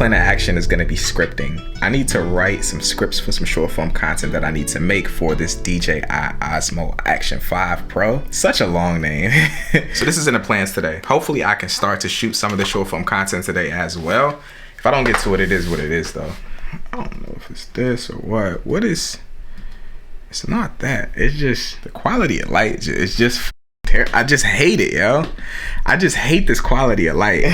plan of action is gonna be scripting. I need to write some scripts for some short form content that I need to make for this DJI Osmo Action 5 Pro. Such a long name. So this is in the plans today. Hopefully I can start to shoot some of the short form content today as well. If I don't get to it, it is what it is though. I don't know if it's this or what. What is, it's not that. It's just the quality of light. It's just, I just hate it, yo. I just hate this quality of light.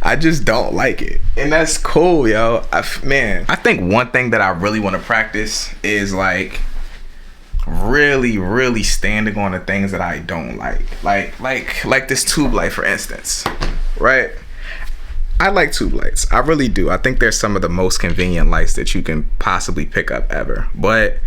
I just don't like it. And that's cool, yo. Man, I think one thing that I really want to practice is like really standing on the things that I don't like. Like this tube light, for instance, right? I like tube lights. I really do. I think they're some of the most convenient lights that you can possibly pick up ever. But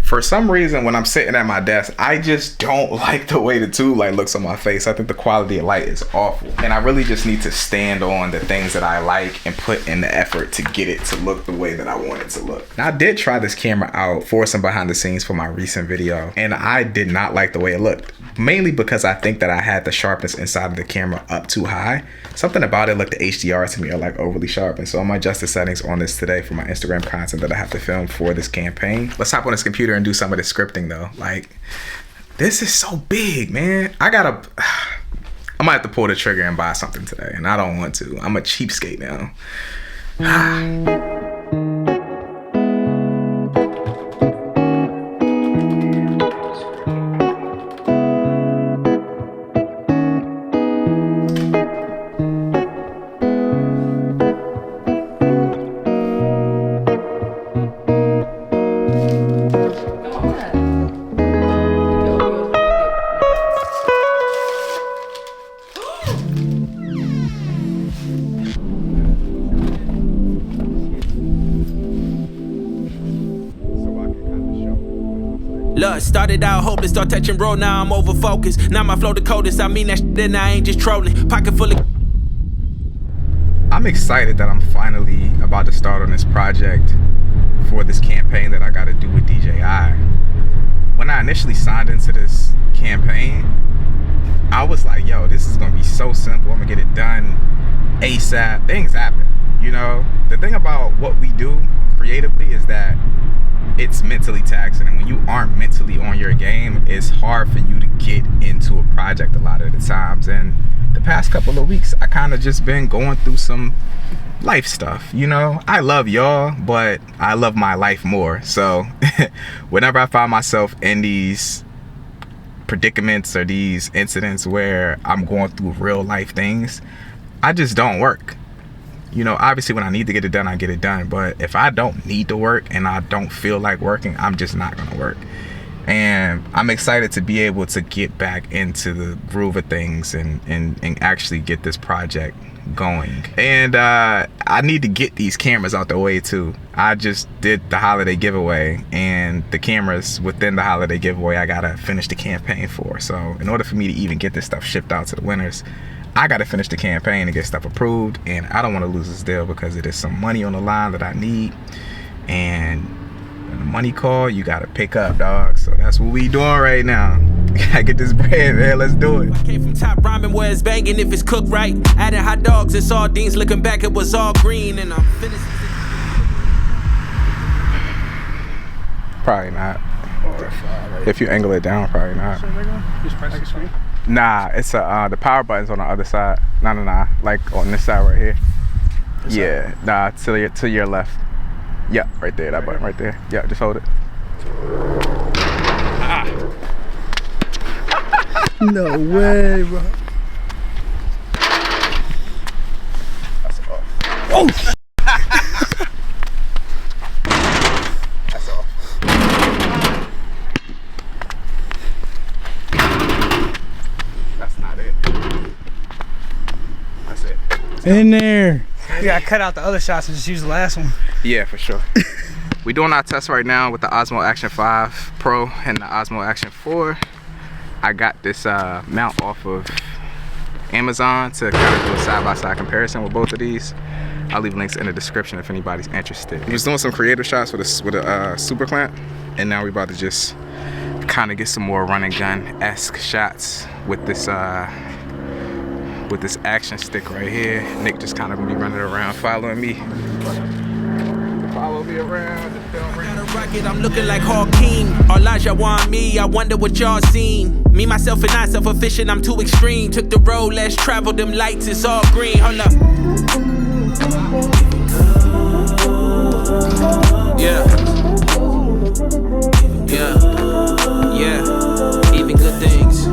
for some reason, when I'm sitting at my desk, I just don't like the way the tube light looks on my face. I think the quality of light is awful. And I really just need to stand on the things that I like and put in the effort to get it to look the way that I want it to look. Now, I did try this camera out for some behind the scenes for my recent video, and I did not like the way it looked. Mainly because I think that I had the sharpness inside of the camera up too high. Something about it looked the HDR to me are like overly sharp. And so I'm gonna adjust the settings on this today for my Instagram content that I have to film for this campaign. Let's hop on this computer and do some of the scripting though. Like, this is so big, man. I might have to pull the trigger and buy something today, and I don't want to. I'm a cheapskate now. Look, started out hopeless, start touching roll, now I'm over focused. Now my flow the coldest, I mean that shit, and I ain't just trolling. Pocket full of. I'm excited that I'm finally about to start on this project for this campaign that I gotta do with DJI. When I initially signed into this campaign, I was like, yo, this is gonna be so simple. I'm gonna get it done ASAP. Things happen, you know? The thing about what we do creatively is that it's mentally taxing, and when you aren't mentally on your game, it's hard for you to get into a project a lot of the times. And the past couple of weeks, I kind of just been going through some life stuff, you know? I love y'all, but I love my life more. So whenever I find myself in these predicaments or these incidents where I'm going through real life things, I just don't work. You know, obviously when I need to get it done, I get it done. But if I don't need to work and I don't feel like working, I'm just not gonna work. And I'm excited to be able to get back into the groove of things and actually get this project going. And I need to get these cameras out the way too. I just did the holiday giveaway, and the cameras within the holiday giveaway I gotta finish the campaign for. So in order for me to even get this stuff shipped out to the winners, I gotta finish the campaign and get stuff approved, and I don't want to lose this deal because it is some money on the line that I need. And when the money call, you gotta pick up, dog. So that's what we doing right now. Gotta get this bread, man. Let's do it. I came from top rhyming where it's banging if it's cooked right. Added hot dogs and sardines, looking back it was all green, and I'm finished. Probably not. If you angle it down, probably not. Just press the screen. Nah, it's the power button's on the other side. Nah, like on this side right here. This yeah, side? Nah, to your left. Yeah, right there, that button right there. Yeah, just hold it. Ah. No way, bro. That's off. Oh! That's off. That's not it. That's it. In there. You gotta cut out the other shots and just use the last one. Yeah, for sure. We're doing our test right now with the Osmo Action 5 Pro and the Osmo Action 4. I got this mount off of Amazon to kind of do a side-by-side comparison with both of these. I'll leave links in the description if anybody's interested. We was doing some creative shots with a super clamp, and now we're about to just kind of get some more run and gun-esque shots with this with this action stick right here. Nick just kind of gonna be running around following me. Follow me around. I'm looking like Hawking. Elijah want me. I wonder what y'all seen. Me, myself, and I, self-efficient. I'm too extreme. Took the road, less travel. Them lights, it's all green. Hold up. Yeah. Yeah. Yeah. Even good things.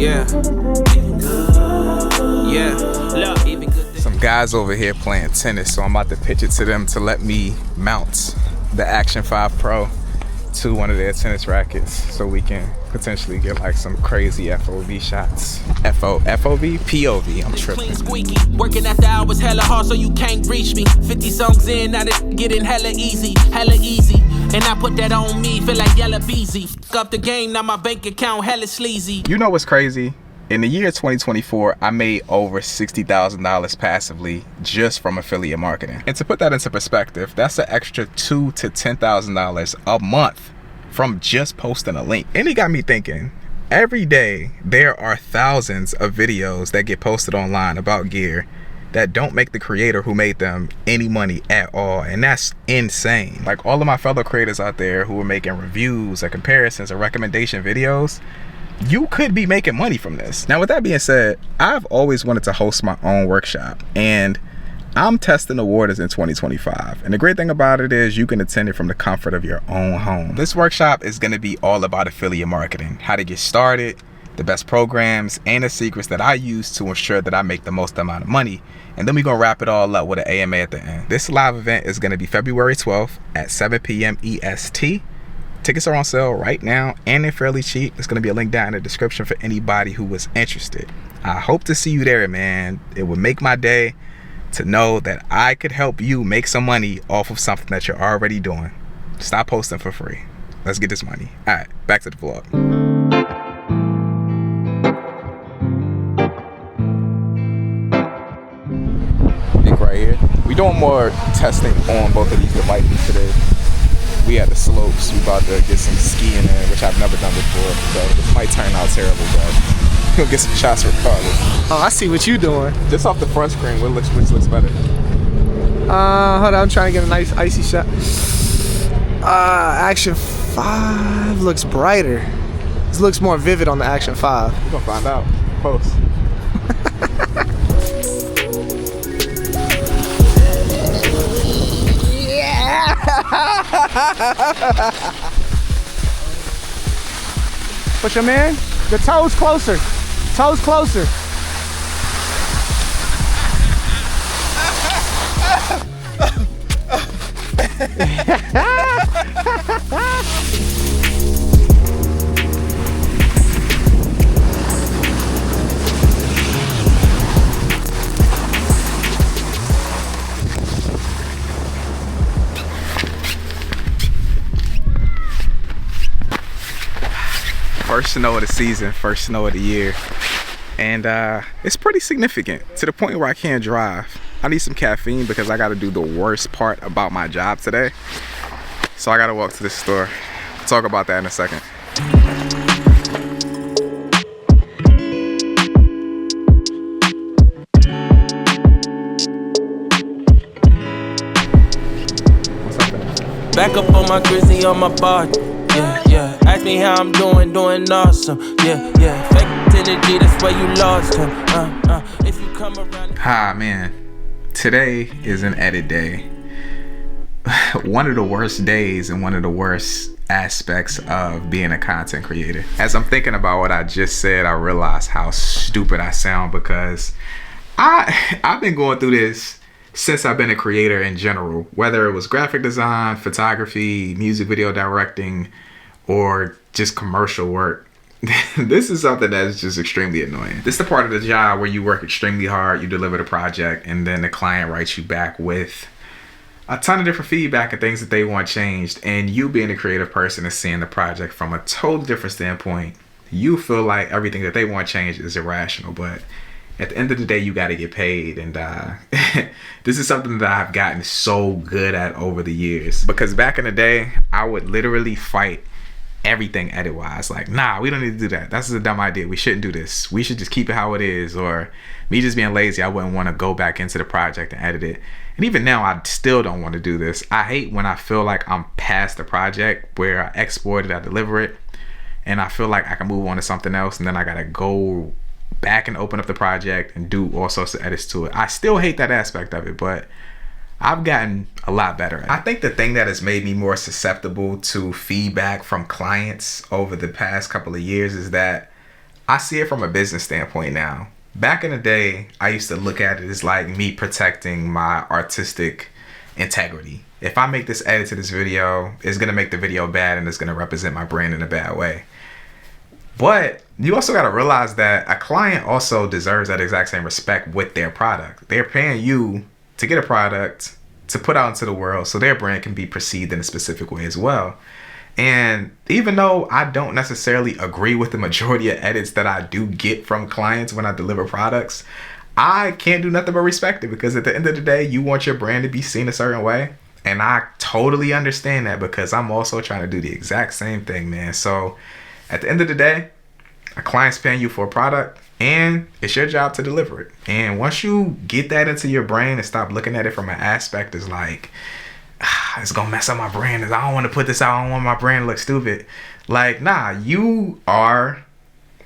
Yeah. Yeah. Look, even good things. Some guys over here playing tennis, so I'm about to pitch it to them to let me mount the Action 5 Pro to one of their tennis rackets so we can potentially get like some crazy FOV shots. FOV? POV, I'm tripping. Squeaky. Working after hours hella hard so you can't reach me. 50 songs in, now this getting hella easy. And I put that on me, feel like Yella Beezy. Fuck up the game, now my bank account hella sleazy. You know what's crazy? In the year 2024, I made over $60,000 passively just from affiliate marketing. And to put that into perspective, that's an extra $2,000 to $10,000 a month from just posting a link. And it got me thinking, every day there are thousands of videos that get posted online about gear that don't make the creator who made them any money at all. And that's insane. Like all of my fellow creators out there who are making reviews or comparisons or recommendation videos, you could be making money from this. Now, with that being said, I've always wanted to host my own workshop, and I'm testing the waters in 2025. And the great thing about it is you can attend it from the comfort of your own home. This workshop is gonna be all about affiliate marketing, how to get started, the best programs, and the secrets that I use to ensure that I make the most amount of money. And then we're gonna wrap it all up with an AMA at the end. This live event is gonna be February 12th at 7 p.m. EST. Tickets are on sale right now, and they're fairly cheap. There's gonna be a link down in the description for anybody who was interested. I hope to see you there, man. It would make my day to know that I could help you make some money off of something that you're already doing. Stop posting for free. Let's get this money. All right, back to the vlog. Nick right here. We're doing more testing on both of these devices today. We at the slopes. We about to get some skiing in, which I've never done before. So this might turn out terrible, but we'll get some shots regardless. Oh, I see what you doing. Just off the front screen, which looks better? Hold on, I'm trying to get a nice icy shot. Action 5 looks brighter. This looks more vivid on the Action 5. We're gonna find out. Post. Push him in. The toes closer. Toes closer. First snow of the season, first snow of the year. And it's pretty significant to the point where I can't drive. I need some caffeine because I gotta do the worst part about my job today. So I gotta walk to the store. We'll talk about that in a second. Back up on my grizzly on my body. Yeah. Ask me how I'm doing awesome. Yeah. Fake energy, that's where you lost him. If you come around. Hi, man. Today is an edit day. One of the worst days and one of the worst aspects of being a content creator. As I'm thinking about what I just said, I realize how stupid I sound because I've been going through this since I've been a creator in general, whether it was graphic design, photography, music video directing, or just commercial work. This is something that's just extremely annoying. This is the part of the job where you work extremely hard, you deliver the project, and then the client writes you back with a ton of different feedback and things that they want changed. And you being a creative person is seeing the project from a totally different standpoint. You feel like everything that they want changed is irrational, but at the end of the day, you got to get paid. And this is something that I've gotten so good at over the years. Because back in the day, I would literally fight everything edit wise. Like, nah, we don't need to do that. That's a dumb idea. We shouldn't do this. We should just keep it how it is. Or me just being lazy, I wouldn't want to go back into the project and edit it. And even now, I still don't want to do this. I hate when I feel like I'm past the project where I export it, I deliver it, and I feel like I can move on to something else, and then I gotta go back and open up the project and do all sorts of edits to it. I still hate that aspect of it, but I've gotten a lot better at it. I think the thing that has made me more susceptible to feedback from clients over the past couple of years is that I see it from a business standpoint now. Back in the day, I used to look at it as like me protecting my artistic integrity. If I make this edit to this video, it's gonna make the video bad and it's gonna represent my brand in a bad way. But you also gotta realize that a client also deserves that exact same respect with their product. They're paying you to get a product to put out into the world so their brand can be perceived in a specific way as well. And even though I don't necessarily agree with the majority of edits that I do get from clients when I deliver products, I can't do nothing but respect it, because at the end of the day, you want your brand to be seen a certain way. And I totally understand that, because I'm also trying to do the exact same thing, man. So at the end of the day, a client's paying you for a product, and it's your job to deliver it. And once you get that into your brain and stop looking at it from an aspect as like, it's gonna mess up my brand, I don't want to put this out, I don't want my brand to look stupid. Like, nah, you are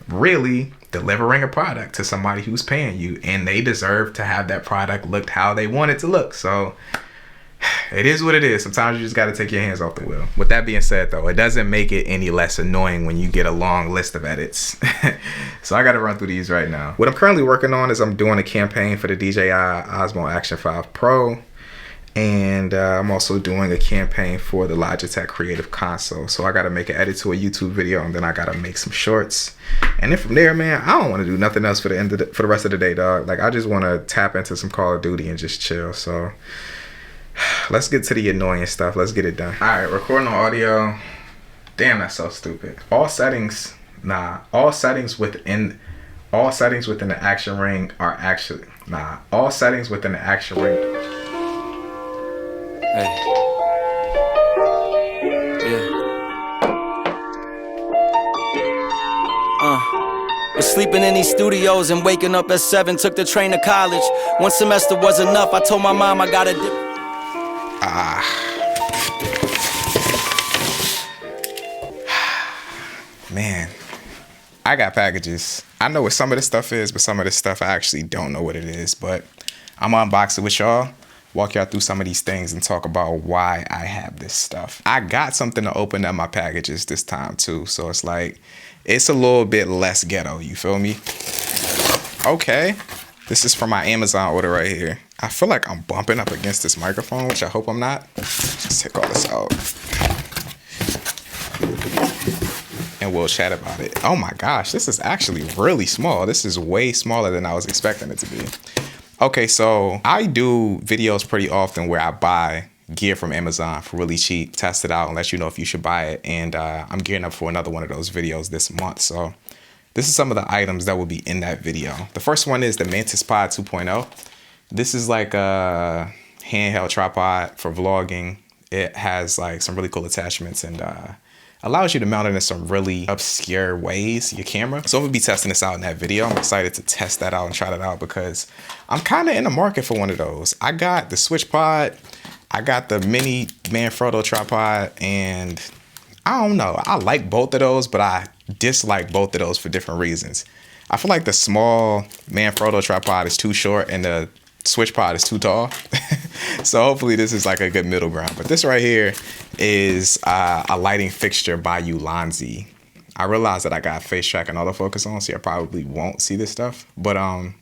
really delivering a product to somebody who's paying you, and they deserve to have that product looked how they want it to look. So it is what it is. Sometimes you just got to take your hands off the wheel. With that being said, though, it doesn't make it any less annoying when you get a long list of edits. So I got to run through these right now. What I'm currently working on is I'm doing a campaign for the DJI Osmo Action 5 Pro. And I'm also doing a campaign for the Logitech Creative Console. So I got to make an edit to a YouTube video, and then I got to make some shorts. And then from there, man, I don't want to do nothing else for the rest of the day, dog. Like, I just want to tap into some Call of Duty and just chill. So let's get to the annoying stuff. Let's get it done. All right, recording on audio. Damn, that's so stupid. All settings within the action ring are actually, all settings within the action ring. Hey. Yeah. Was sleeping in these studios and waking up at 7. Took the train to college. One semester was enough. I told my mom I got a dip. Man, I got packages. I know what some of this stuff is, but some of this stuff I actually don't know what it is. But I'm gonna unbox it with y'all, walk y'all through some of these things, and talk about why I have this stuff. I got something to open up my packages this time too, so it's like, it's a little bit less ghetto, you feel me? Okay, this is from my Amazon order right here. I feel like I'm bumping up against this microphone, which I hope I'm not. Let's take all this out, and we'll chat about it. Oh my gosh, this is actually really small. This is way smaller than I was expecting it to be. Okay, so I do videos pretty often where I buy gear from Amazon for really cheap, test it out, and let you know if you should buy it. And I'm gearing up for another one of those videos this month. So this is some of the items that will be in that video. The first one is the Mantis Pod 2.0. This is like a handheld tripod for vlogging. It has like some really cool attachments and allows you to mount it in some really obscure ways, your camera. So we'll be testing this out in that video. I'm excited to test that out and try that out, because I'm kind of in the market for one of those. I got the Switch Pod, I got the mini Manfrotto tripod, and I don't know, I like both of those, but I dislike both of those for different reasons. I feel like the small Manfrotto tripod is too short and the Switch Pod is too tall. So hopefully this is like a good middle ground. But this right here is a lighting fixture by Ulanzi. I realized that I got face track and autofocus on, so I probably won't see this stuff. But I'm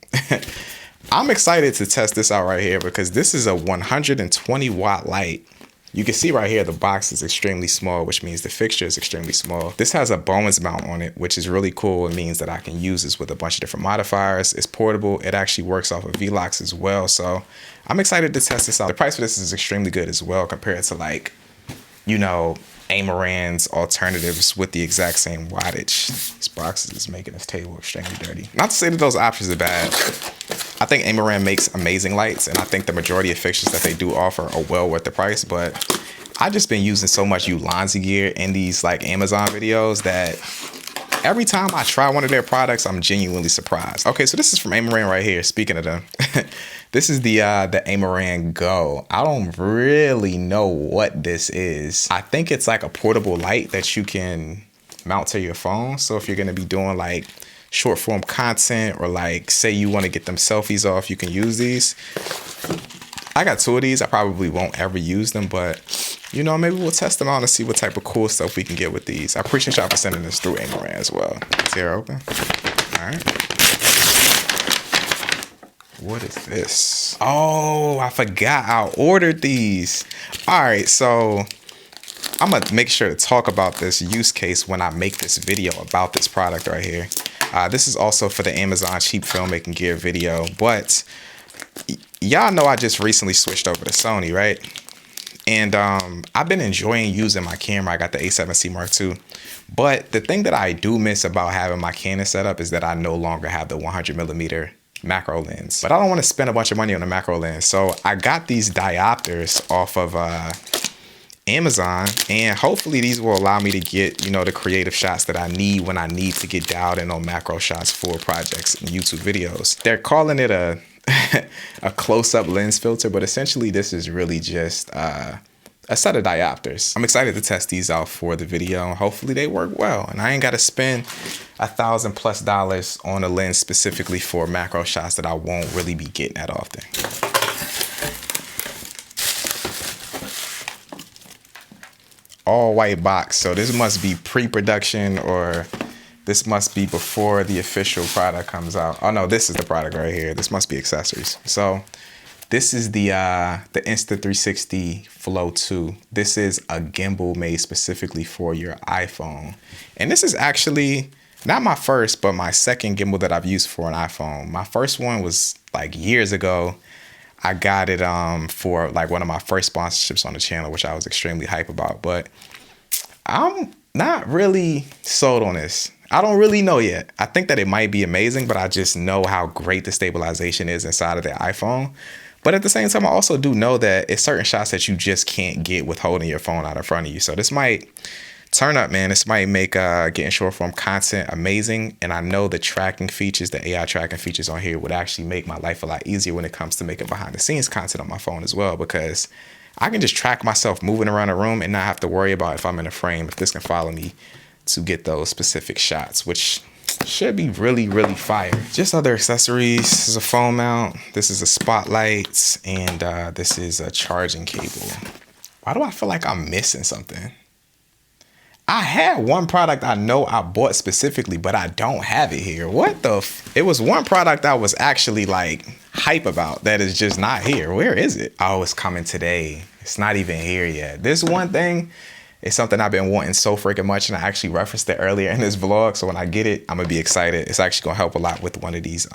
excited to test this out right here, because this is a 120 watt light. You can see right here the box is extremely small, which means the fixture is extremely small. This has a Bowman's mount on it, which is really cool. It means that I can use this with a bunch of different modifiers. It's portable. It actually works off of V-Locks as well. So I'm excited to test this out. The price for this is extremely good as well, compared to, like, you know, Amaran's alternatives with the exact same wattage. This box is making this table extremely dirty. Not to say that those options are bad. I think Amaran makes amazing lights, and I think the majority of fixtures that they do offer are well worth the price, but I just been using so much Ulanzi gear in these like Amazon videos that every time I try one of their products, I'm genuinely surprised. Okay, so this is from Amaran right here. Speaking of them, this is the Amaran Go. I don't really know what this is. I think it's like a portable light that you can mount to your phone. So if you're gonna be doing like short form content, or like say you want to get them selfies off, you can use these. I got 2 of these. I probably won't ever use them, but you know, maybe we'll test them out and see what type of cool stuff we can get with these. I appreciate y'all for sending this through Amaran as well. Tear open. All right. What is this? Oh, I forgot I ordered these. All right, so I'm gonna make sure to talk about this use case when I make this video about this product right here. This is also for the Amazon cheap filmmaking gear video, but y'all know I just recently switched over to Sony, right? And I've been enjoying using my camera. I got the A7C Mark II. But the thing that I do miss about having my Canon set up is that I no longer have the 100mm macro lens. But I don't want to spend a bunch of money on a macro lens. So I got these diopters off of Amazon, and hopefully these will allow me to get, you know, the creative shots that I need when I need to get dialed in on macro shots for projects and YouTube videos. They're calling it a a close-up lens filter, but essentially this is really just a set of diopters. I'm excited to test these out for the video. Hopefully they work well, and I ain't got to spend $1,000+ on a lens specifically for macro shots that I won't really be getting that often. All white box, so this must be pre-production, or this must be before the official product comes out. Oh no, this is the product right here. This must be accessories. So this is the Insta360 Flow 2. This is a gimbal made specifically for your iPhone. And this is actually not my first, but my second gimbal that I've used for an iPhone. My first one was like years ago. I got it for like one of my first sponsorships on the channel, which I was extremely hype about. But I'm not really sold on this. I don't really know yet. I think that it might be amazing, but I just know how great the stabilization is inside of the iPhone. But at the same time, I also do know that it's certain shots that you just can't get with holding your phone out in front of you. So this might turn up, man. This might make getting short form content amazing. And I know the tracking features, the AI tracking features on here would actually make my life a lot easier when it comes to making behind the scenes content on my phone as well, because I can just track myself moving around the room and not have to worry about if I'm in a frame, if this can follow me to get those specific shots, which should be really, really fire. Just other accessories. This is a phone mount. This is a spotlight, and this is a charging cable. Why do I feel like I'm missing something? I had one product I know I bought specifically, but I don't have it here. What the it was one product I was actually like hype about that is just not here. Where is it? Oh, it's coming today. It's not even here yet. This one thing is something I've been wanting so freaking much, and I actually referenced it earlier in this vlog. So when I get it, I'm gonna be excited. It's actually gonna help a lot with one of these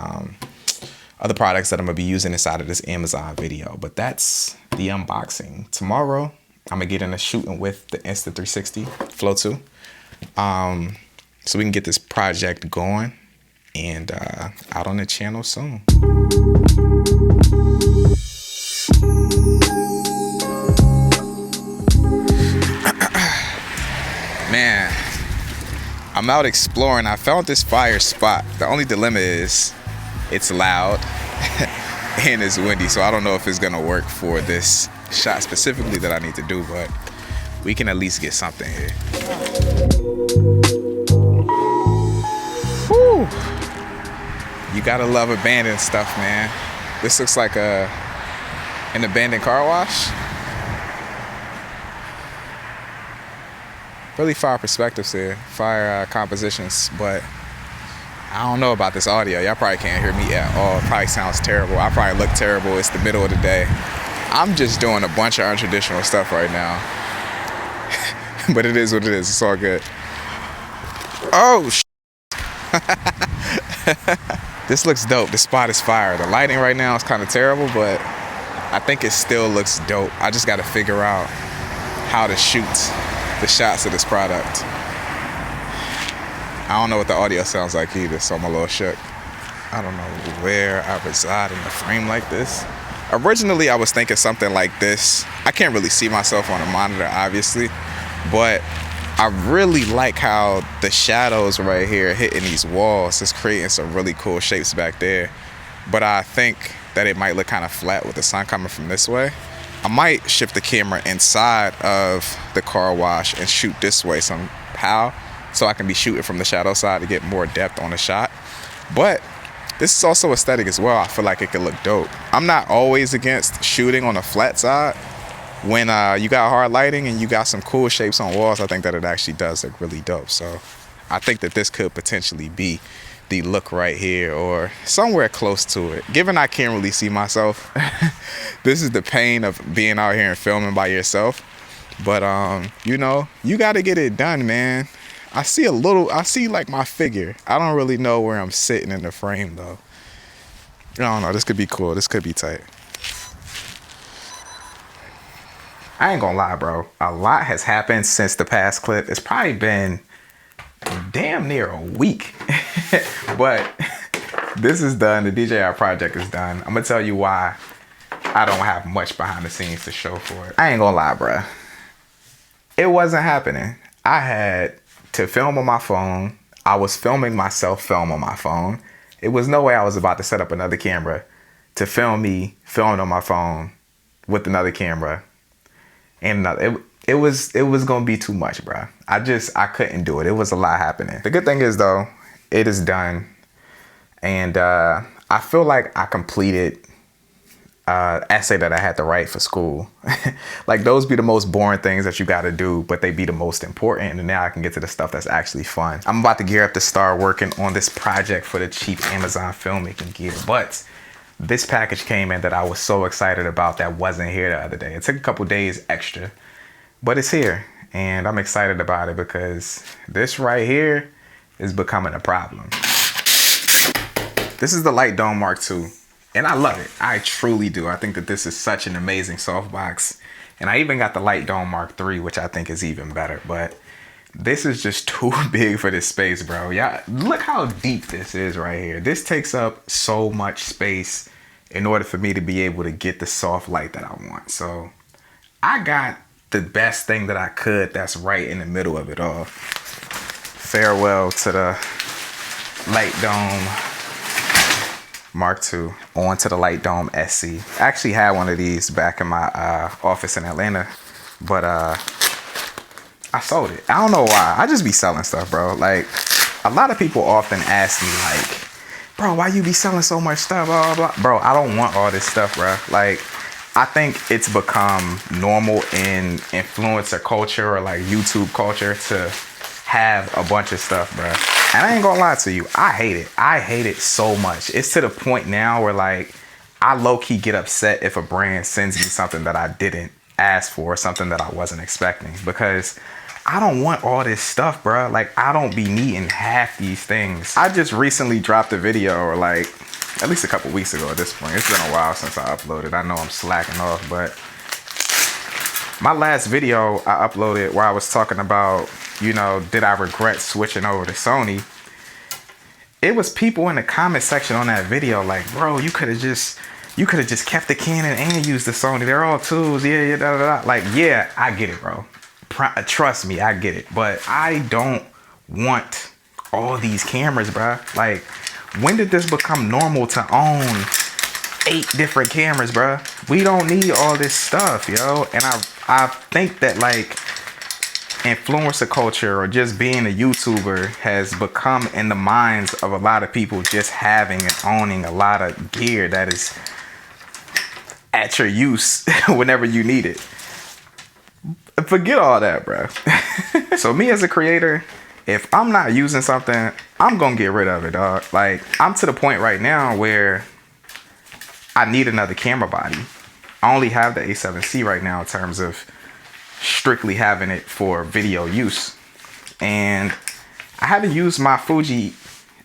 other products that I'm gonna be using inside of this Amazon video. But that's the unboxing. Tomorrow, I'm gonna get into shooting with the Insta360 Flow 2. So we can get this project going and out on the channel soon. Man, I'm out exploring. I found this fire spot. The only dilemma is it's loud and it's windy, so I don't know if it's gonna work for this shot specifically that I need to do, but we can at least get something here. Whew. You gotta love abandoned stuff, man. This looks like an abandoned car wash. Really fire perspectives here, fire compositions, but I don't know about this audio. Y'all probably can't hear me at all. It probably sounds terrible. I probably look terrible. It's the middle of the day. I'm just doing a bunch of untraditional stuff right now. But it is what it is. It's all good. Oh, this looks dope. This spot is fire. The lighting right now is kind of terrible, but I think it still looks dope. I just got to figure out how to shoot the shots of this product. I don't know what the audio sounds like either, so I'm a little shook. I don't know where I reside in a frame like this. Originally, I was thinking something like this. I can't really see myself on a monitor, obviously, but I really like how the shadows right here hitting these walls is creating some really cool shapes back there. But I think that it might look kind of flat with the sun coming from this way. I might shift the camera inside of the car wash and shoot this way somehow, so I can be shooting from the shadow side to get more depth on the shot. But this is also aesthetic as well. I feel like it could look dope. I'm not always against shooting on a flat side. When you got hard lighting and you got some cool shapes on walls, I think that it actually does look really dope. So I think that this could potentially be the look right here or somewhere close to it. Given I can't really see myself, this is the pain of being out here and filming by yourself. But you know, you got to get it done, man. I see like my figure. I don't really know where I'm sitting in the frame though. I don't know, this could be cool. This could be tight. I ain't gonna lie, bro. A lot has happened since the past clip. It's probably been damn near a week. But this is done. The DJI project is done. I'm gonna tell you why I don't have much behind the scenes to show for it. I ain't gonna lie, bro. It wasn't happening. I had to film on my phone. I was filming myself film on my phone. It was no way I was about to set up another camera to film me filming on my phone with another camera. And it was gonna be too much, bro. I couldn't do it. It was a lot happening. The good thing is though, it is done. And I feel like I completed essay that I had to write for school. Like those be the most boring things that you got to do, but they be the most important. And now I can get to the stuff that's actually fun. I'm about to gear up to start working on this project for the cheap Amazon filmmaking gear. But this package came in that I was so excited about that wasn't here the other day. It took a couple days extra, but it's here. And I'm excited about it because this right here is becoming a problem. This is the Light Dome Mark II. And I love it. I truly do. I think that this is such an amazing softbox. And I even got the Light Dome Mark III, which I think is even better. But this is just too big for this space, bro. Yeah, look how deep this is right here. This takes up so much space in order for me to be able to get the soft light that I want. So I got the best thing that I could that's right in the middle of it all. Farewell to the Light Dome Mark II, on to the Light Dome SC. I actually had one of these back in my office in Atlanta, but I sold it. I don't know why. I just be selling stuff, bro. Like, a lot of people often ask me, like, bro, why you be selling so much stuff, blah, blah, blah. Bro, I don't want all this stuff, bro. Like, I think it's become normal in influencer culture or like YouTube culture to have a bunch of stuff, bro. And I ain't gonna lie to you, I hate it. I hate it so much. It's to the point now where like, I low-key get upset if a brand sends me something that I didn't ask for, something that I wasn't expecting, because I don't want all this stuff, bro. Like, I don't be needing half these things. I just recently dropped a video, or like, at least a couple weeks ago at this point. It's been a while since I uploaded. I know I'm slacking off, but my last video I uploaded where I was talking about, you know, did I regret switching over to Sony? It was people in the comment section on that video like, bro, you could have just kept the Canon and used the Sony. They're all tools. Yeah, da, da, da. Like, yeah, I get it, bro. Trust me, I get it. But I don't want all these cameras, bro. Like, when did this become normal to own 8 different cameras, bro? We don't need all this stuff, yo. And I think that like influencer culture or just being a YouTuber has become in the minds of a lot of people just having and owning a lot of gear that is at your use whenever you need it. Forget all that, bro. So me as a creator, if I'm not using something, I'm gonna get rid of it, dog. Like, I'm to the point right now where I need another camera body. I only have the A7C right now in terms of strictly having it for video use. And I haven't used my Fuji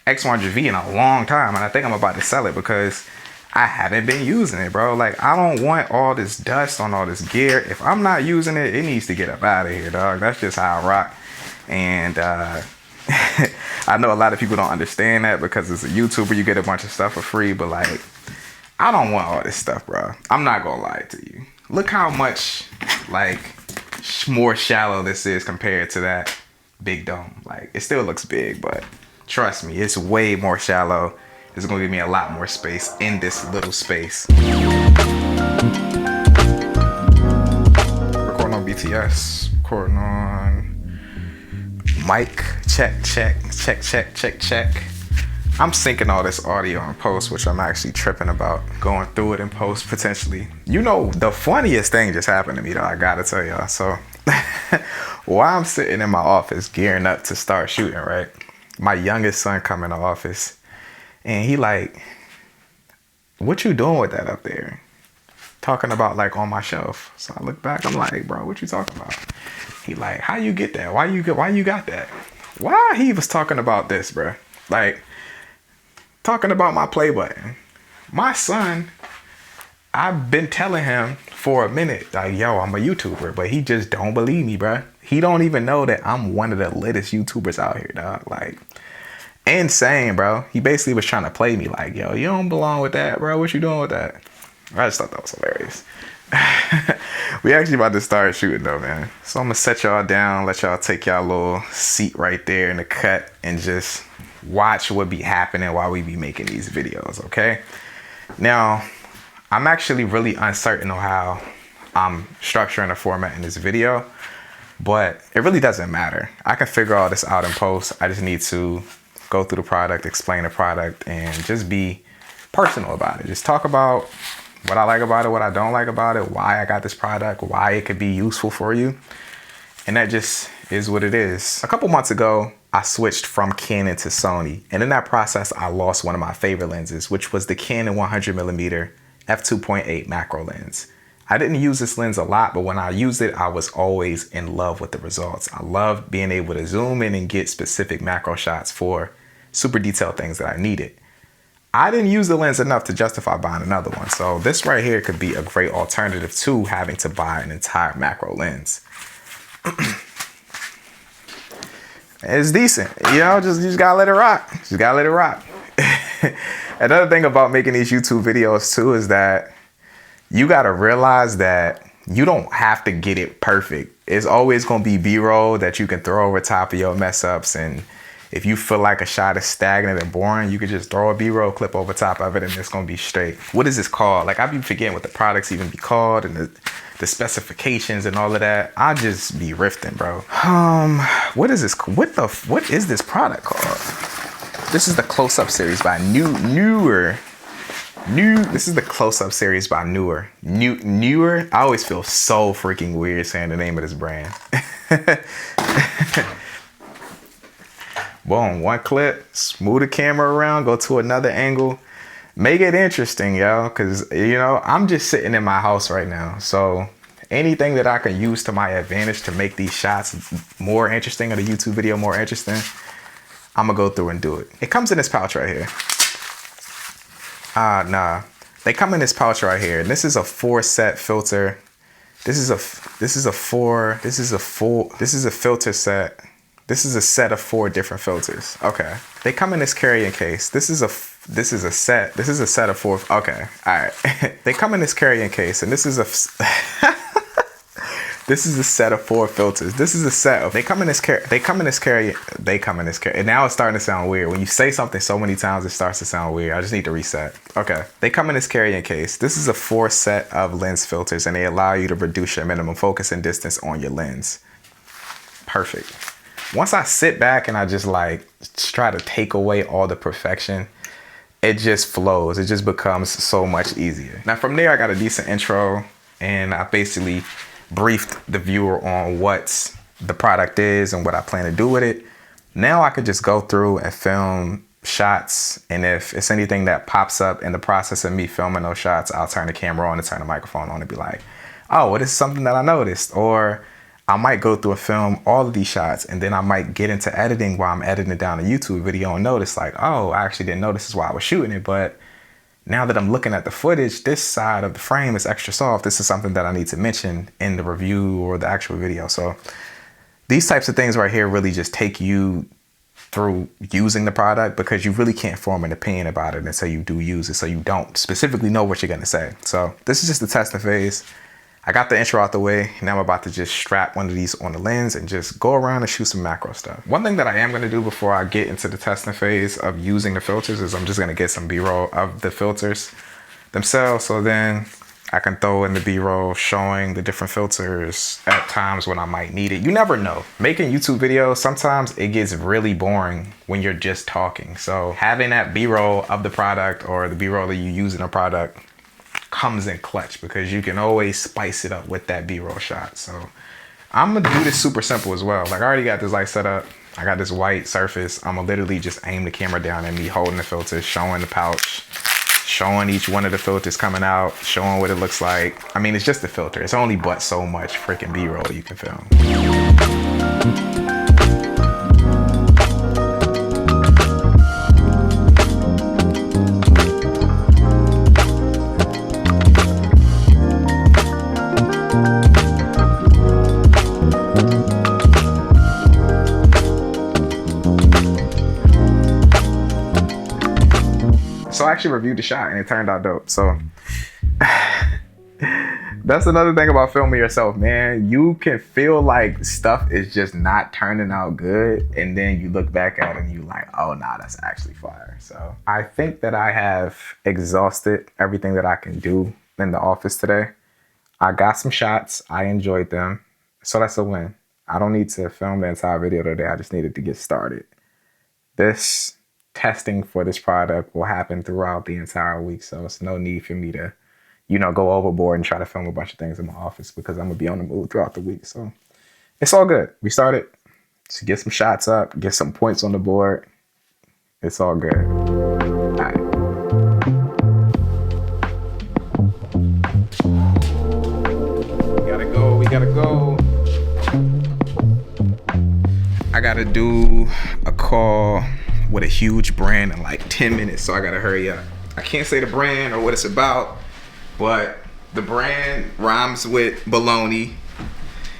X100V in a long time, and I think I'm about to sell it because I haven't been using it, bro. Like, I don't want all this dust on all this gear. If I'm not using it, it needs to get up out of here, dog. That's just how I rock. And I know a lot of people don't understand that because as a YouTuber, you get a bunch of stuff for free, but like, I don't want all this stuff, bro. I'm not gonna lie to you. Look how much like more shallow this is compared to that big dome. Like, it still looks big, but trust me, it's way more shallow. It's gonna give me a lot more space in this little space. Recording on BTS, recording on mic, check. I'm syncing all this audio in post, which I'm actually tripping about going through it in post potentially. You know, the funniest thing just happened to me though, I gotta tell y'all. So while I'm sitting in my office gearing up to start shooting, right? My youngest son come in the office and he like, what you doing with that up there? Talking about like on my shelf. So I look back, I'm like, bro, what you talking about? He like, how you get that? Why you got that? Why he was talking about this, bro? Like, talking about my play button. My son, I've been telling him for a minute, like, yo, I'm a YouTuber, but he just don't believe me, bro. He don't even know that I'm one of the littest YouTubers out here, dog. Like, insane, bro. He basically was trying to play me like, yo, you don't belong with that, bro. What you doing with that? I just thought that was hilarious. We actually about to start shooting though, man. So I'm gonna set y'all down, let y'all take y'all little seat right there in the cut and just watch what be happening while we be making these videos, okay? Now, I'm actually really uncertain on how I'm structuring the format in this video, but it really doesn't matter. I can figure all this out in post. I just need to go through the product, explain the product, and just be personal about it. Just talk about what I like about it, what I don't like about it, why I got this product, why it could be useful for you. And that just is what it is. A couple months ago, I switched from Canon to Sony. And in that process, I lost one of my favorite lenses, which was the Canon 100mm f2.8 macro lens. I didn't use this lens a lot, but when I used it, I was always in love with the results. I loved being able to zoom in and get specific macro shots for super detailed things that I needed. I didn't use the lens enough to justify buying another one. So this right here could be a great alternative to having to buy an entire macro lens. It's decent, you know, you just gotta let it rock. Just gotta let it rock. Another thing about making these YouTube videos too is that you gotta realize that you don't have to get it perfect. It's always gonna be B-roll that you can throw over top of your mess ups, and if you feel like a shot is stagnant and boring, you could just throw a B-roll clip over top of it and it's gonna be straight. What is this called? Like, I be forgetting what the products even be called and the specifications and all of that. I just be riffing, bro. What is this? What is this product called? This is the close-up series by Newer. This is the close-up series by Newer. Newer. I always feel so freaking weird saying the name of this brand. Boom, one clip, smooth the camera around, go to another angle. Make it interesting, y'all, because, you know, I'm just sitting in my house right now. So anything that I can use to my advantage to make these shots more interesting or the YouTube video more interesting, I'm going to go through and do it. It comes in this pouch right here. Nah. They come in this pouch right here. And this is a 4-set filter. This is a filter set. This is a set of 4 different filters. Okay. They come in this carrying case. This is a set of 4. Okay. All right. They come in this carrying case, and this is a set of 4 filters. This is a set of, they come in this carry. And now it's starting to sound weird. When you say something so many times, it starts to sound weird. I just need to reset. Okay. They come in this carrying case. This is a 4 set of lens filters, and they allow you to reduce your minimum focus and distance on your lens. Perfect. Once I sit back and I just like try to take away all the perfection, it just flows. It just becomes so much easier. Now from there, I got a decent intro and I basically briefed the viewer on what the product is and what I plan to do with it. Now I could just go through and film shots, and if it's anything that pops up in the process of me filming those shots, I'll turn the camera on and turn the microphone on and be like, oh, well, this is something that I noticed. Or I might go through and film all of these shots, and then I might get into editing while I'm editing down a YouTube video and notice like, oh, I actually didn't know this is why I was shooting it, but now that I'm looking at the footage, this side of the frame is extra soft. This is something that I need to mention in the review or the actual video. So these types of things right here really just take you through using the product, because you really can't form an opinion about it until you do use it, so you don't specifically know what you're gonna say. So this is just the testing phase. I got the intro out the way. Now I'm about to just strap one of these on the lens and just go around and shoot some macro stuff. One thing that I am gonna do before I get into the testing phase of using the filters is I'm just gonna get some B-roll of the filters themselves, so then I can throw in the B-roll showing the different filters at times when I might need it. You never know. Making YouTube videos, sometimes it gets really boring when you're just talking. So having that B-roll of the product or the B-roll that you use in a product comes in clutch, because you can always spice it up with that B-roll shot. So I'm gonna do this super simple as well. Like, I already got this light set up. I got this white surface. I'm gonna literally just aim the camera down at me holding the filter, showing the pouch, showing each one of the filters coming out, showing what it looks like. I mean, it's just a filter. It's only but so much freaking B-roll you can film. So I actually reviewed the shot and it turned out dope. So that's another thing about filming yourself, man. You can feel like stuff is just not turning out good, and then you look back at it and you're like, oh nah, that's actually fire. So I think that I have exhausted everything that I can do in the office today. I got some shots, I enjoyed them, so that's a win. I don't need to film the entire video today. I just needed to get started. This testing for this product will happen throughout the entire week, so it's no need for me to, go overboard and try to film a bunch of things in my office, because I'm gonna be on the move throughout the week. So it's all good. We started to get some shots up, get some points on the board. It's all good. All right. We gotta go. I gotta do a call with a huge brand in like 10 minutes, so I gotta hurry up. I can't say the brand or what it's about, but the brand rhymes with baloney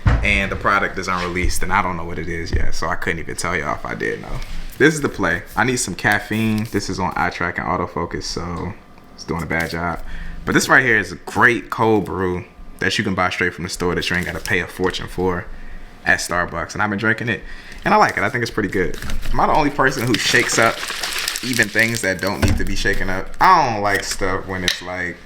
and the product is unreleased, and I don't know what it is yet, so I couldn't even tell y'all if I did know. This is the play. I need some caffeine. This is on eye track and autofocus, so it's doing a bad job. But this right here is a great cold brew that you can buy straight from the store that you ain't gotta pay a fortune for at Starbucks, and I've been drinking it and I like it. I think it's pretty good. Am I the only person who shakes up even things that don't need to be shaken up? I don't like stuff when it's like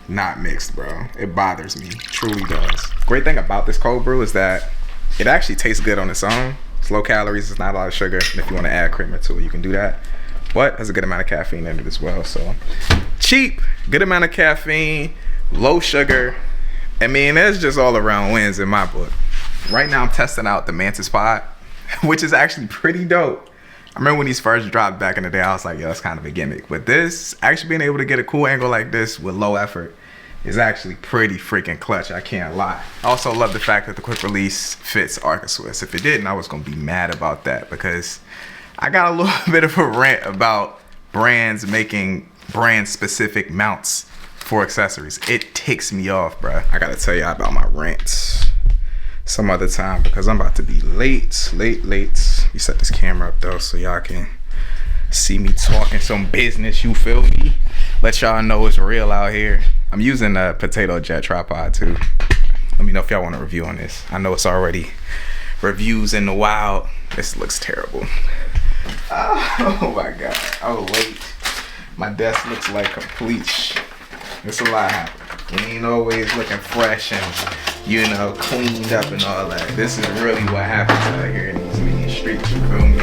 not mixed, bro. It bothers me, truly does. Great thing about this cold brew is that it actually tastes good on its own. It's low calories, it's not a lot of sugar, and if you want to add creamer to it, you can do that. But there's a good amount of caffeine in it as well, so cheap, good amount of caffeine, low sugar. I mean, that's just all around wins in my book. Right now I'm testing out the Mantis Pod, which is actually pretty dope. I remember when these first dropped back in the day, I was like, yo, that's kind of a gimmick. But this, actually being able to get a cool angle like this with low effort is actually pretty freaking clutch, I can't lie. I also love the fact that the quick release fits Arca Swiss. If it didn't, I was gonna be mad about that, because I got a little bit of a rant about brands making brand specific mounts for accessories. It ticks me off, bruh. I gotta tell y'all about my rants some other time, because I'm about to be late. You set this camera up though so y'all can see me talking some business, you feel me? Let y'all know it's real out here. I'm using a potato jet tripod too. Let me know if y'all want a review on this. I know it's already reviews in the wild. This looks terrible. Oh my god, I was late. My desk looks like complete it's a lot. We ain't always looking fresh and cleaned up and all that. This is really what happens out here in these mean streets, you feel me?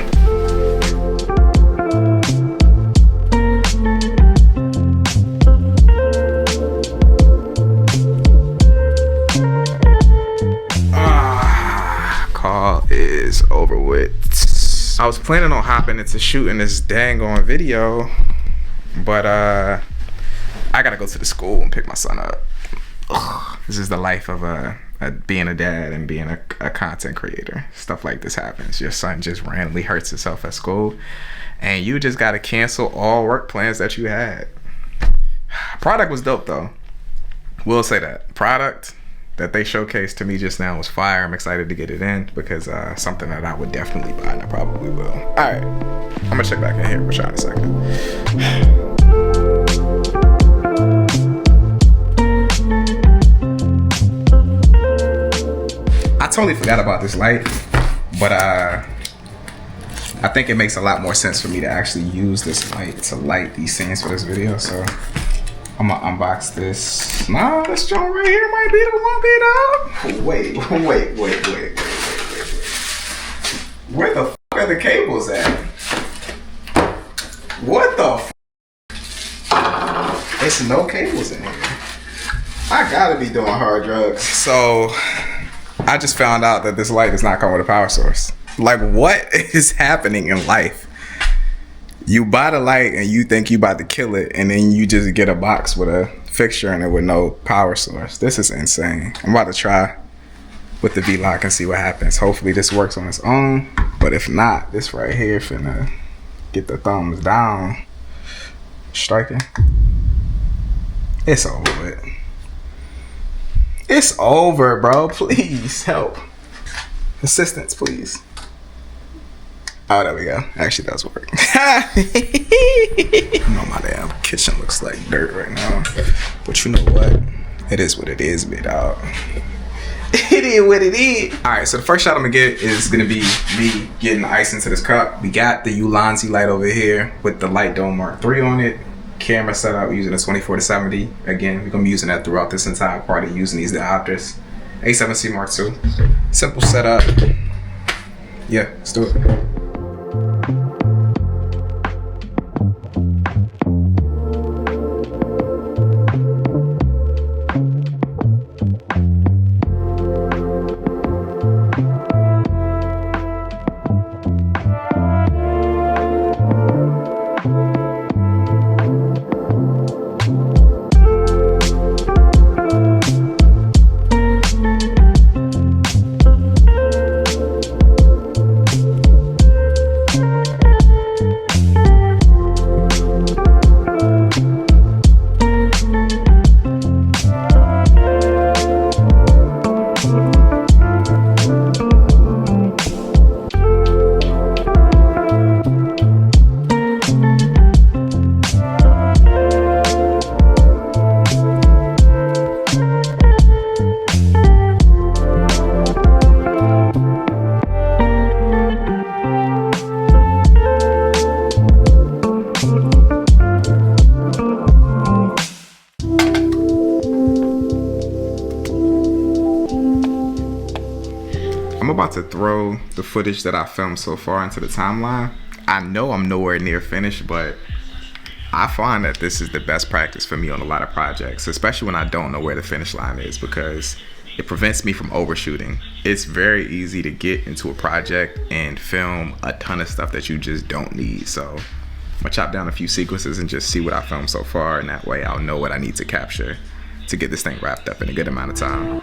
Call is over with. I was planning on hopping into shooting this dang on video, but I gotta go to the school and pick my son up. Ugh, this is the life of being a dad and being a content creator. Stuff like this happens. Your son just randomly hurts himself at school and you just gotta cancel all work plans that you had. Product was dope though. We'll say that. Product that they showcased to me just now was fire. I'm excited to get it in because something that I would definitely buy, and I probably will. All right, I'm gonna check back in here with y'all in a second. I totally forgot about this light, but I think it makes a lot more sense for me to actually use this light to light these scenes for this video. So I'm gonna unbox this. Nah, this joint right here might be the one, Wait. Where the f are the cables at? What the f? There's no cables in here. I gotta be doing hard drugs. So I just found out that this light does not come with a power source. Like, what is happening in life? You buy the light and you think you about to kill it, and then you just get a box with a fixture in it with no power source. This is insane. I'm about to try with the V-Lock and see what happens. Hopefully this works on its own, but if not, this right here finna get the thumbs down. Striking. It's over with. It's over, bro. Please help. Assistance, please. Oh, there we go. Actually, does work. I know my damn kitchen looks like dirt right now, but you know what? It is what it is, big dog. It is what it is. All right, so the first shot I'm gonna get is gonna be me getting ice into this cup. We got the Ulanzi light over here with the Light Dome Mark III on it. Camera setup, we're using a 24-70. Again, we're gonna be using that throughout this entire party, using these diopters. A7C Mark II. Simple setup. Yeah, let's do it. I'm about to throw the footage that I filmed so far into the timeline. I know I'm nowhere near finished, but I find that this is the best practice for me on a lot of projects, especially when I don't know where the finish line is, because it prevents me from overshooting. It's very easy to get into a project and film a ton of stuff that you just don't need. So I'm gonna chop down a few sequences and just see what I filmed so far, and that way I'll know what I need to capture to get this thing wrapped up in a good amount of time.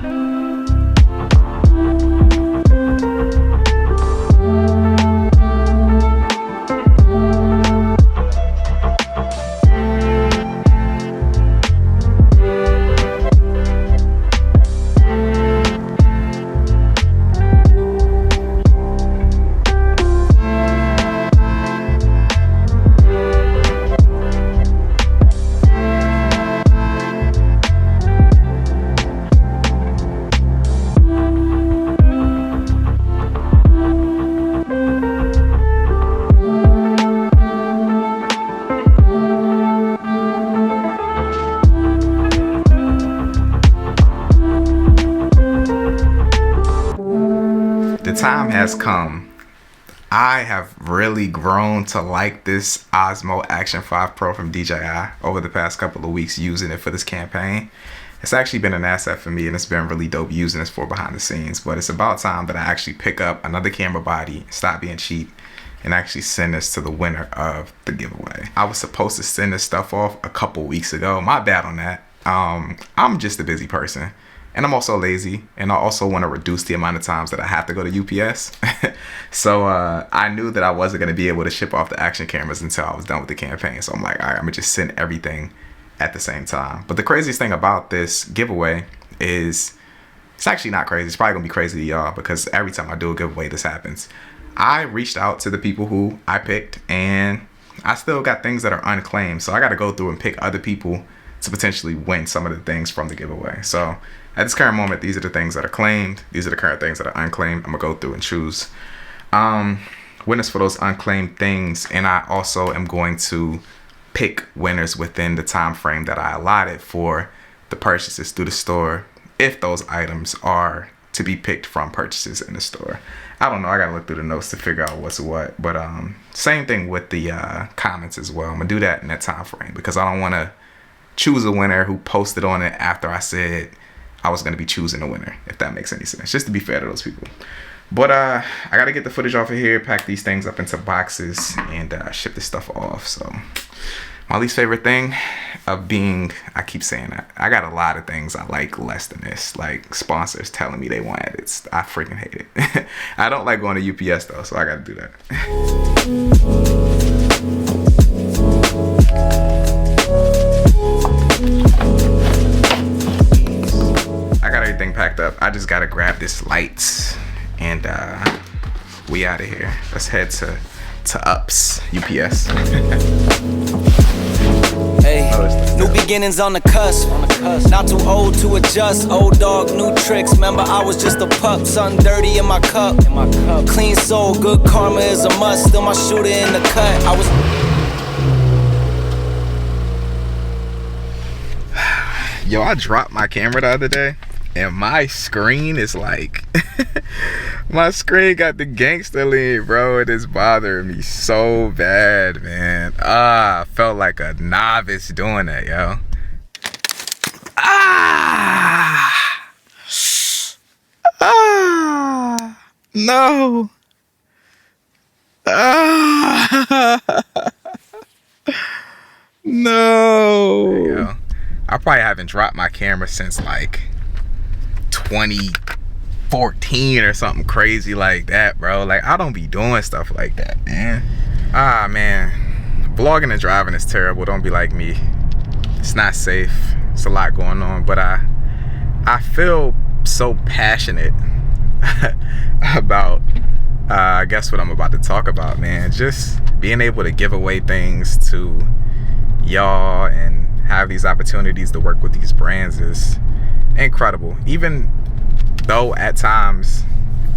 The time has come. I have really grown to like this Osmo Action 5 Pro from DJI over the past couple of weeks using it for this campaign. It's actually been an asset for me, and it's been really dope using this for behind the scenes, but it's about time that I actually pick up another camera body, stop being cheap, and actually send this to the winner of the giveaway. I was supposed to send this stuff off a couple weeks ago. My bad on that. I'm just a busy person. And I'm also lazy, and I also want to reduce the amount of times that I have to go to UPS. So I knew that I wasn't going to be able to ship off the action cameras until I was done with the campaign. So I'm like, all right, I'm going to just send everything at the same time. But the craziest thing about this giveaway is It's actually not crazy. It's probably gonna be crazy to y'all because every time I do a giveaway, this happens. I reached out to the people who I picked, and I still got things that are unclaimed. So I got to go through and pick other people to potentially win some of the things from the giveaway. So at this current moment, these are the things that are claimed. These are the current things that are unclaimed. I'm gonna go through and choose winners for those unclaimed things, and I also am going to pick winners within the time frame that I allotted for the purchases through the store, if those items are to be picked from purchases in the store. I don't know, I gotta look through the notes to figure out what's what, but same thing with the comments as well. I'm gonna do that in that time frame because I don't want to choose a winner who posted on it after I said I was gonna be choosing a winner, if that makes any sense, just to be fair to those people. But I gotta get the footage off of here, pack these things up into boxes, and ship this stuff off. So my least favorite thing of being, I keep saying that, I got a lot of things I like less than this, like sponsors telling me they want edits. I freaking hate it. I don't like going to UPS though, so I gotta do that. I got everything packed up. I just gotta grab this lights, and we out of here. Let's head to Ups UPS. Hey, new beginnings on the cusp. Not too old to adjust. Old dog, new tricks. Remember, I was just a pup. Something dirty in my cup. Clean soul, good karma is a must. Still my shooter in the cut. I was. Yo, I dropped my camera the other day, and my screen is like, my screen got the gangster lean, bro. It is bothering me so bad, man. I felt like a novice doing that, yo. No. No. Hey, yo. I probably haven't dropped my camera since like 2014 or something crazy like that, bro. Like, I don't be doing stuff like that, man. Man, vlogging and driving is terrible. Don't be like me. It's not safe. It's a lot going on, but I feel so passionate about I guess what I'm about to talk about, man. Just being able to give away things to y'all and have these opportunities to work with these brands is incredible. Even though at times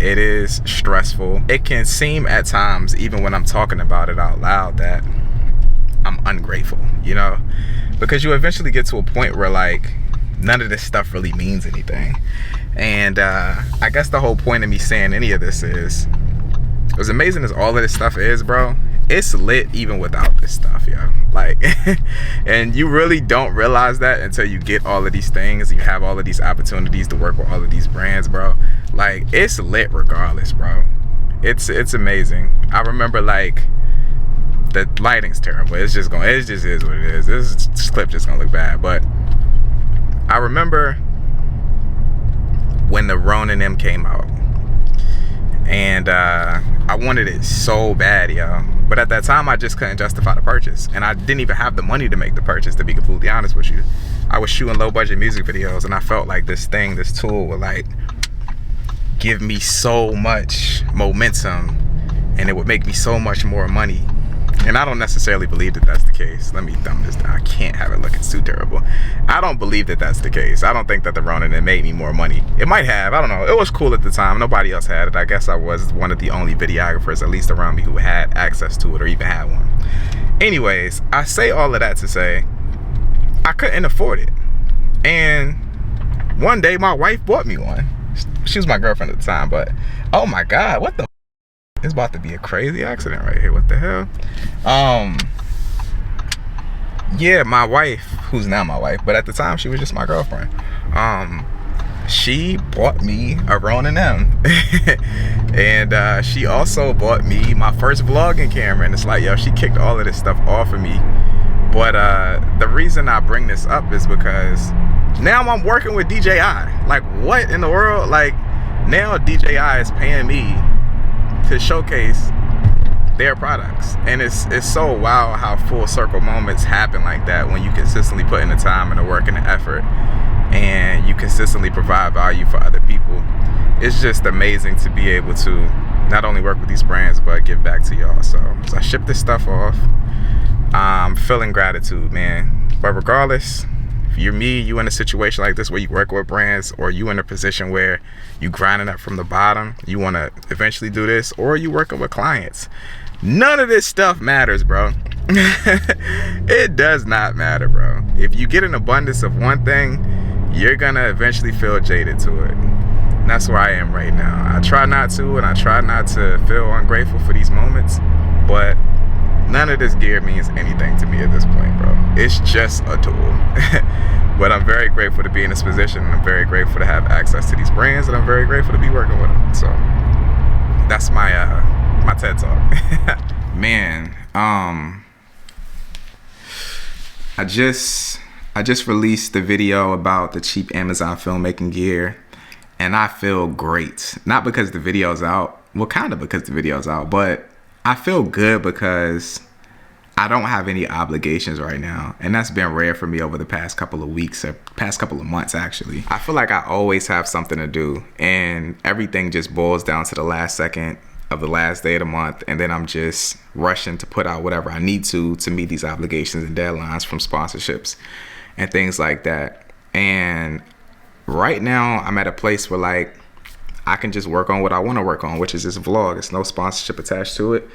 it is stressful, it can seem at times, even when I'm talking about it out loud, that I'm ungrateful, you know, because you eventually get to a point where like none of this stuff really means anything. And I guess the whole point of me saying any of this is, as amazing as all of this stuff is, bro, it's lit even without this stuff, yo. Like, and you really don't realize that until you get all of these things and you have all of these opportunities to work with all of these brands, bro. Like, it's lit regardless, bro. It's amazing. I remember, like, the lighting's terrible. It just is what it is. This clip just gonna look bad, but I remember when the Ronin M came out, and I wanted it so bad, yo. But at that time, I just couldn't justify the purchase, and I didn't even have the money to make the purchase, to be completely honest with you. I was shooting low budget music videos, and I felt like this tool would like give me so much momentum, and it would make me so much more money. And I don't necessarily believe that that's the case. Let me dumb this down. I can't have it look, it's too terrible. I don't believe that that's the case. I don't think that the Ronin made me more money. It might have, I don't know. It was cool at the time. Nobody else had it. I guess I was one of the only videographers, at least around me, who had access to it or even had one. Anyways, I say all of that to say, I couldn't afford it. And one day my wife bought me one. She was my girlfriend at the time, but oh my God, what the? It's about to be a crazy accident right here. What the hell? Yeah, my wife, who's now my wife, but at the time she was just my girlfriend. She bought me a Ronin M. And she also bought me my first vlogging camera. And it's like, yo, she kicked all of this stuff off of me. But the reason I bring this up is because now I'm working with DJI. Like, what in the world? Like, now DJI is paying me to showcase their products. And it's so wild how full circle moments happen like that when you consistently put in the time and the work and the effort and you consistently provide value for other people, it's just amazing to be able to not only work with these brands but give back to y'all. So I ship this stuff off. I'm feeling gratitude, man. But regardless, if you're me, you in a situation like this where you work with brands, or you in a position where you grinding up from the bottom, you want to eventually do this, or you working with clients, none of this stuff matters, bro. It does not matter, bro. If you get an abundance of one thing, you're gonna eventually feel jaded to it. And that's where I am right now. I try not to, and I try not to feel ungrateful for these moments, but none of this gear means anything to me at this point, bro. It's just a tool. But I'm very grateful to be in this position, and I'm very grateful to have access to these brands, and I'm very grateful to be working with them. So that's my my TED Talk. Man, I just released the video about the cheap Amazon filmmaking gear, and I feel great. Not because the video's out, well, kind of because the video's out, but I feel good because I don't have any obligations right now, and that's been rare for me over the past couple of weeks, or past couple of months actually. I feel like I always have something to do, and everything just boils down to the last second of the last day of the month, and then I'm just rushing to put out whatever I need to meet these obligations and deadlines from sponsorships and things like that. And right now I'm at a place where like I can just work on what I want to work on, which is this vlog. It's no sponsorship attached to it.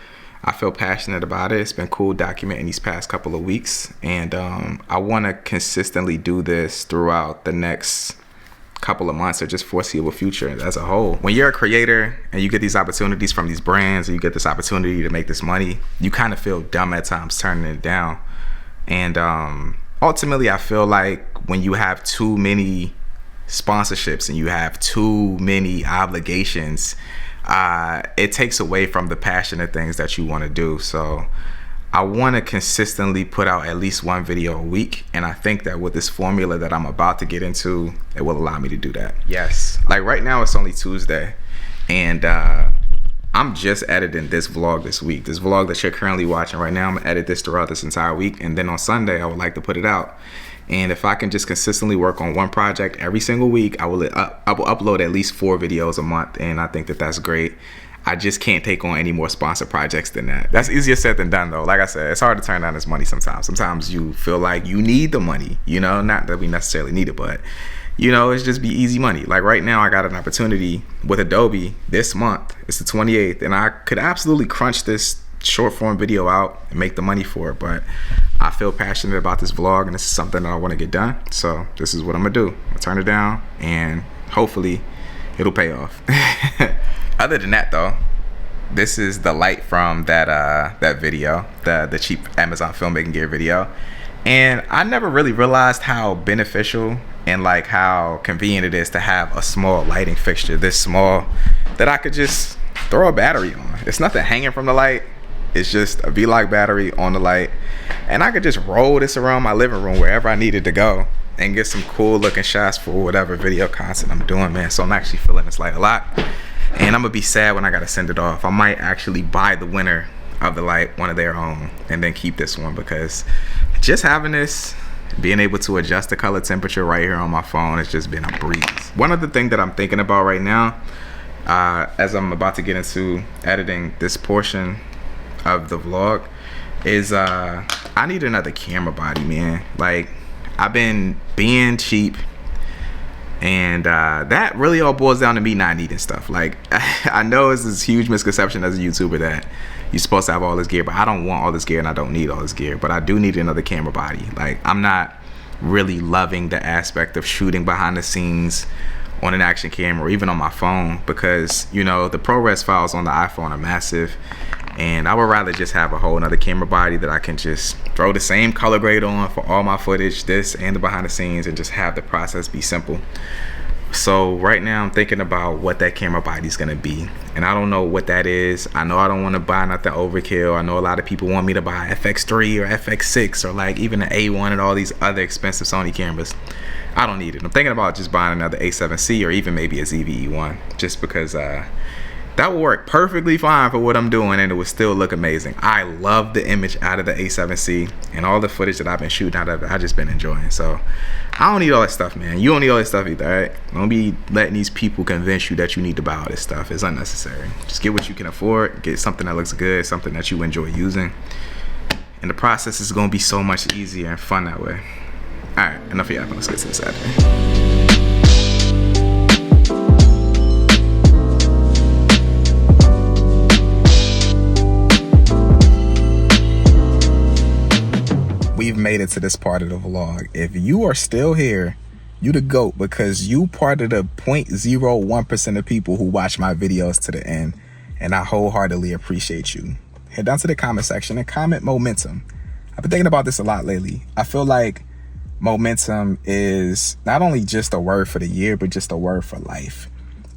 I feel passionate about it. It's been cool documenting these past couple of weeks, and I want to consistently do this throughout the next couple of months, or just foreseeable future as a whole. When you're a creator and you get these opportunities from these brands, and you get this opportunity to make this money, you kind of feel dumb at times turning it down. And ultimately I feel like when you have too many sponsorships and you have too many obligations, it takes away from the passionate things that you want to do. So I want to consistently put out at least one video a week, and I think that with this formula that I'm about to get into, it will allow me to do that. Yes, like right now it's only Tuesday, and I'm just editing this vlog this week. This vlog that you're currently watching right now, I'm gonna edit this throughout this entire week, and then on Sunday I would like to put it out. And if I can just consistently work on one project every single week, I will upload at least 4 videos a month, and I think that that's great. I just can't take on any more sponsor projects than that. That's easier said than done though. Like I said, it's hard to turn down this money sometimes. Sometimes you feel like you need the money, you know, not that we necessarily need it, but you know, it's just be easy money. Like right now I got an opportunity with Adobe this month. It's the 28th, and I could absolutely crunch this short form video out and make the money for it, but I feel passionate about this vlog, and this is something that I want to get done. So this is what I'm gonna do. I'm gonna turn it down, and hopefully it'll pay off. Other than that though, this is the light from that video, the cheap Amazon filmmaking gear video. And I never really realized how beneficial and like how convenient it is to have a small lighting fixture this small that I could just throw a battery on. It's nothing hanging from the light. It's just a V-Lock battery on the light, and I could just roll this around my living room wherever I needed to go and get some cool looking shots for whatever video content I'm doing, man. So I'm actually feeling this light a lot, and I'm gonna be sad when I gotta send it off. I might actually buy the winner of the light one of their own and then keep this one, because just having this, being able to adjust the color temperature right here on my phone, has just been a breeze. One other thing that I'm thinking about right now, as I'm about to get into editing this portion of the vlog, is I need another camera body, man. Like, I've been being cheap, and that really all boils down to me not needing stuff. Like, I know it's this huge misconception as a YouTuber that you're supposed to have all this gear, but I don't want all this gear and I don't need all this gear, but I do need another camera body. Like, I'm not really loving the aspect of shooting behind the scenes on an action camera or even on my phone, because you know the ProRes files on the iPhone are massive, and I would rather just have a whole nother camera body that I can just throw the same color grade on for all my footage, this and the behind the scenes, and just have the process be simple. So right now I'm thinking about what that camera body is gonna be, and I don't know what that is. I know I don't want to buy nothing overkill. I know a lot of people want me to buy FX3 or FX6 or like even the A1 and all these other expensive Sony cameras. I don't need it. I'm thinking about just buying another A7C or even maybe a ZVE1, just because That would work perfectly fine for what I'm doing, and it would still look amazing. I love the image out of the A7C, and all the footage that I've been shooting out of it, I've just been enjoying. So I don't need all that stuff, man. You don't need all that stuff either, all right? Don't be letting these people convince you that you need to buy all this stuff. It's unnecessary. Just get what you can afford, get something that looks good, something that you enjoy using, and the process is gonna be so much easier and fun that way. All right, enough of yapping. Let's get to this Saturday. We've made it to this part of the vlog. If you are still here, you the GOAT, because you part of the 0.01% of people who watch my videos to the end, and I wholeheartedly appreciate you. Head down to the comment section and comment momentum. I've been thinking about this a lot lately. I feel like momentum is not only just a word for the year, but just a word for life.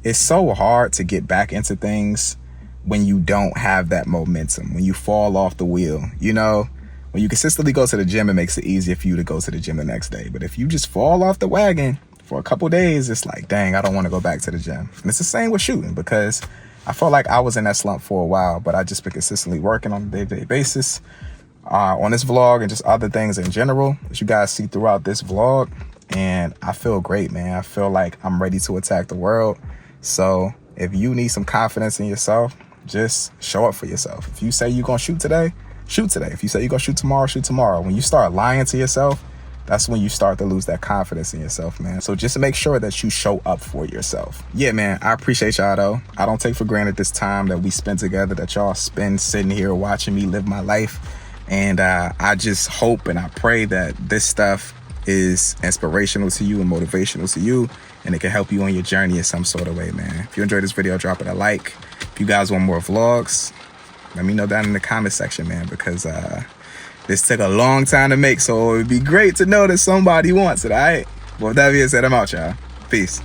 It's so hard to get back into things when you don't have that momentum, when you fall off the wheel, you know? When you consistently go to the gym, it makes it easier for you to go to the gym the next day. But if you just fall off the wagon for a couple days, it's like, dang, I don't want to go back to the gym. And it's the same with shooting, because I felt like I was in that slump for a while, but I just been consistently working on a day-to-day basis on this vlog and just other things in general that you guys see throughout this vlog. And I feel great, man. I feel like I'm ready to attack the world. So if you need some confidence in yourself, just show up for yourself. If you say you're going to shoot today, shoot today. If you say you're gonna shoot tomorrow, shoot tomorrow. When you start lying to yourself, that's when you start to lose that confidence in yourself, man. So just make sure that you show up for yourself. Yeah, man, I appreciate y'all though. I don't take for granted this time that we spend together, that y'all spend sitting here watching me live my life. And I just hope and I pray that this stuff is inspirational to you and motivational to you, and it can help you on your journey in some sort of way, man. If you enjoyed this video, drop it a like. If you guys want more vlogs, let me know down in the comment section, man, because this took a long time to make, so it would be great to know that somebody wants it, all right? Well, with that being said, I'm out, y'all. Peace.